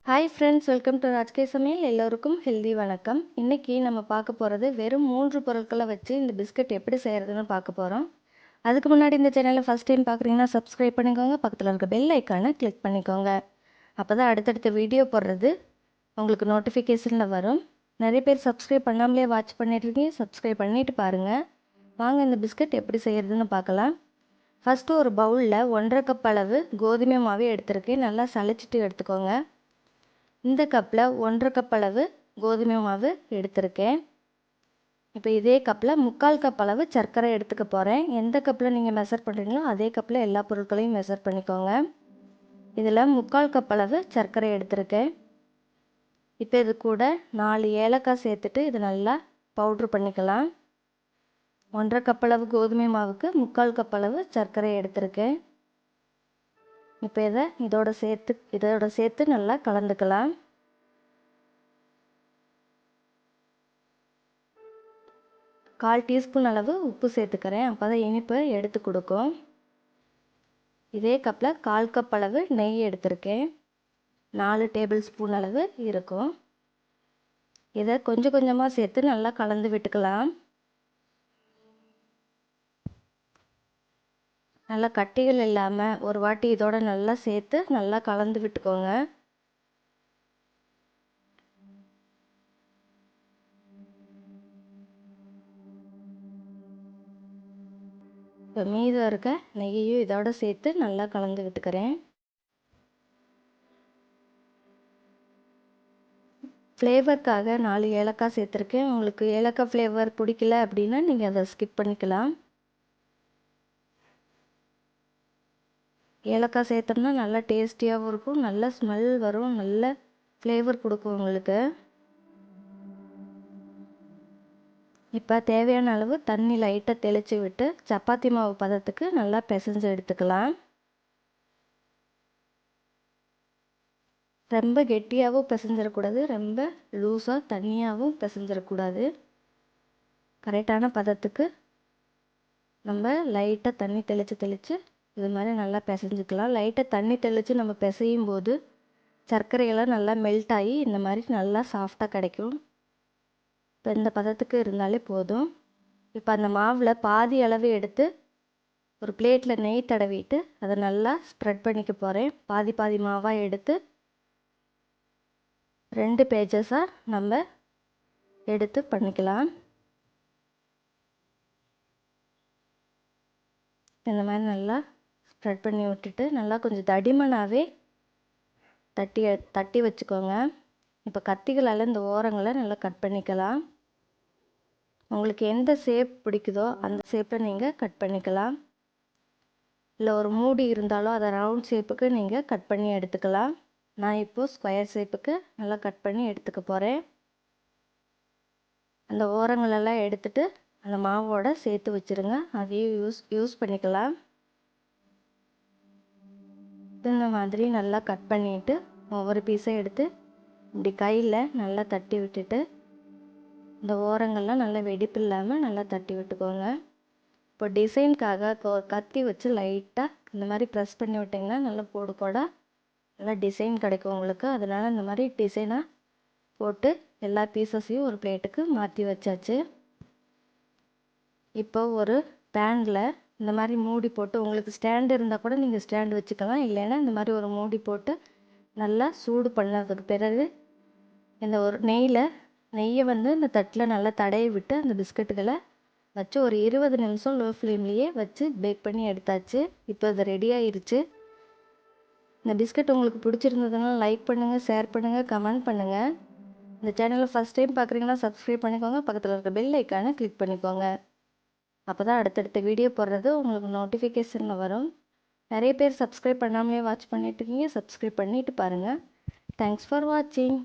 Hi friends, welcome to ராஜ்கே சமையல். எல்லோருக்கும் healthy வணக்கம். இன்றைக்கி நம்ம பார்க்க போகிறது வெறும் 3 பொருட்களை வச்சு இந்த பிஸ்கட் எப்படி செய்கிறதுன்னு பார்க்க போகிறோம். அதுக்கு முன்னாடி இந்த சேனலை ஃபஸ்ட் டைம் பார்க்குறீங்கன்னா சப்ஸ்கிரைப் பண்ணிக்கோங்க, பக்கத்தில் இருக்க பெல் ஐக்கானை கிளிக் பண்ணிக்கோங்க. அப்போ தான் அடுத்தடுத்த வீடியோ போடுறது உங்களுக்கு நோட்டிஃபிகேஷனில் வரும். நிறைய பேர் சப்ஸ்கிரைப் பண்ணாமலே வாட்ச் பண்ணிட்டுருக்கீங்க, சப்ஸ்கிரைப் பண்ணிவிட்டு பாருங்கள். வாங்க இந்த பிஸ்கட் எப்படி செய்கிறதுன்னு பார்க்கலாம். ஃபஸ்ட்டு ஒரு பவுலில் 1.5 கப் அளவு கோதுமை மாவு எடுத்துருக்கேன். நல்லா சளிச்சிட்டு எடுத்துக்கோங்க. இந்த கப்பில் 1.5 கப் அளவு கோதுமை மாவு எடுத்திருக்கேன். இப்போ இதே கப்பில் 3/4 கப் அளவு சர்க்கரை எடுத்துக்க போகிறேன். எந்த கப்பில் நீங்கள் மெஷர் பண்ணுறீங்களோ அதே கப்பில் எல்லா பொருட்களையும் மெஷர் பண்ணிக்கோங்க. இதில் 3/4 கப் அளவு சர்க்கரை எடுத்திருக்கேன். இப்போ இது கூட 4 ஏலக்காய் சேர்த்துட்டு இது நல்லா பவுட்ரு பண்ணிக்கலாம். 1.5 கப் அளவு கோதுமை மாவுக்கு 3/4 கப் அளவு சர்க்கரை எடுத்திருக்கேன். இப்போ இதோட சேர்த்து நல்லா கலந்துக்கலாம். 1/4 டீஸ்பூன் அளவு உப்பு சேர்த்துக்கிறேன். அப்போ தான் இனிப்பு எடுத்து கொடுக்கும். இதே கப்பில் 1/4 கப் அளவு நெய் எடுத்திருக்கேன். 4 டேபிள் ஸ்பூன் அளவு இருக்கும். இதை கொஞ்சம் கொஞ்சமாக சேர்த்து நல்லா கலந்து விட்டுக்கலாம். நல்லா கட்டிகள் இல்லாமல் ஒரு வாட்டி இதோட நல்லா சேர்த்து நல்லா கலந்து விட்டுக்கோங்க. இப்போ மீதம் இருக்க நெய்யையும் இதோட சேர்த்து நல்லா கலந்து விட்டுக்கிறேன். ஃப்ளேவருக்காக 4 ஏலக்காய் சேர்த்துருக்கேன். உங்களுக்கு ஏலக்காய் ஃப்ளேவர் பிடிக்கல அப்படின்னா நீங்கள் அதை ஸ்கிப் பண்ணிக்கலாம். ஏலக்காய் சேர்த்தோம்னா நல்லா டேஸ்டியாகவும் இருக்கும், நல்ல ஸ்மெல் வரும், நல்ல ஃப்ளேவர் கொடுக்கும் உங்களுக்கு. இப்போ தேவையான அளவு தண்ணி லைட்டாக தெளித்து விட்டு சப்பாத்தி மாவு பதத்துக்கு நல்லா பிசைஞ்சு எடுத்துக்கலாம். ரொம்ப கெட்டியாகவும் பிசைஞ்சிடக்கூடாது, ரொம்ப லூஸாக தண்ணியாகவும் பிசைஞ்சிடக்கூடாது. கரெக்டான பதத்துக்கு நம்ம லைட்டாக தண்ணி தெளித்து இது மாதிரி நல்லா பிசைஞ்சிக்கலாம். லைட்டாக தண்ணி தெளித்து நம்ம பிசையும் போது சர்க்கரையெல்லாம் நல்லா மெல்ட் ஆகி இந்த மாதிரி நல்லா சாஃப்டாக கிடைக்கும். இப்போ இந்த பதத்துக்கு இருந்தாலே போதும். இப்போ அந்த மாவில் பாதி அளவு எடுத்து ஒரு பிளேட்டில் நெய் தடவிட்டு அதை நல்லா ஸ்ப்ரெட் பண்ணிக்க போகிறேன். பாதி பாதி மாவாக எடுத்து 2 பேஜஸாக நம்ம எடுத்து பண்ணிக்கலாம். இந்த மாதிரி நல்லா ஸ்ப்ரெட் பண்ணி விட்டுட்டு நல்லா கொஞ்சம் தடிமனாகவே தட்டி வச்சுக்கோங்க. இப்போ கத்திகளால் இந்த ஓரங்களை நல்லா கட் பண்ணிக்கலாம். உங்களுக்கு எந்த ஷேப் பிடிக்குதோ அந்த ஷேப்பில் நீங்கள் கட் பண்ணிக்கலாம். இல்லை ஒரு மூடி இருந்தாலும் அதை ரவுண்ட் ஷேப்புக்கு நீங்கள் கட் பண்ணி எடுத்துக்கலாம். நான் இப்போது ஸ்கொயர் ஷேப்புக்கு நல்லா கட் பண்ணி எடுத்துக்க போகிறேன். அந்த ஓரங்களெல்லாம் எடுத்துட்டு அந்த மாவோட சேர்த்து வச்சுருங்க. அதையும் யூஸ் பண்ணிக்கலாம். இந்த மாதிரி நல்லா கட் பண்ணிவிட்டு ஒவ்வொரு பீஸை எடுத்து இப்படி கையில் நல்லா தட்டி விட்டுட்டு இந்த ஓரங்கள்லாம் நல்லா வெடிப்பு இல்லாமல் நல்லா தட்டி விட்டுக்கோங்க. இப்போ டிசைனுக்காக கத்தி வச்சு லைட்டாக இந்த மாதிரி ப்ரெஸ் பண்ணி விட்டிங்கன்னா நல்லா போடு போடாக நல்லா டிசைன் கிடைக்கும் உங்களுக்கு. அதனால் இந்த மாதிரி டிசைனாக போட்டு எல்லா பீசஸையும் ஒரு பிளேட்டுக்கு மாற்றி வச்சாச்சு. இப்போ ஒரு பேனில் இந்த மாதிரி மூடி போட்டு, உங்களுக்கு ஸ்டாண்டு இருந்தால் கூட நீங்கள் ஸ்டாண்டு வச்சுக்கலாம், இல்லைன்னா இந்த மாதிரி ஒரு மூடி போட்டு நல்லா சூடு பண்ணதுக்கு பிறகு இந்த ஒரு நெய்யை இந்த தட்டில் நல்லா தடவி விட்டு அந்த பிஸ்கட்டுகளை வச்சு ஒரு 20 நிமிஷம் லோ ஃப்ளேம்லேயே வச்சு பேக் பண்ணி எடுத்தாச்சு. இப்போ அது ரெடி ஆயிடுச்சு. இந்த பிஸ்கட் உங்களுக்கு பிடிச்சிருந்ததுன்னா லைக் பண்ணுங்கள், ஷேர் பண்ணுங்கள், கமெண்ட் பண்ணுங்கள். இந்த சேனலை ஃபஸ்ட் டைம் பார்க்குறீங்கன்னா சப்ஸ்கிரைப் பண்ணிக்கோங்க, பக்கத்தில் இருக்க பெல் ஐக்கானை கிளிக் பண்ணிக்கோங்க. அப்போ தான் அடுத்தடுத்த வீடியோ போடுறது உங்களுக்கு நோட்டிஃபிகேஷனில் வரும். நிறைய பேர் சப்ஸ்கிரைப் பண்ணாமலே வாட்ச் பண்ணிட்டுருக்கீங்க, சப்ஸ்கிரைப் பண்ணிவிட்டு பாருங்கள். தேங்க்ஸ் ஃபார் வாட்சிங்.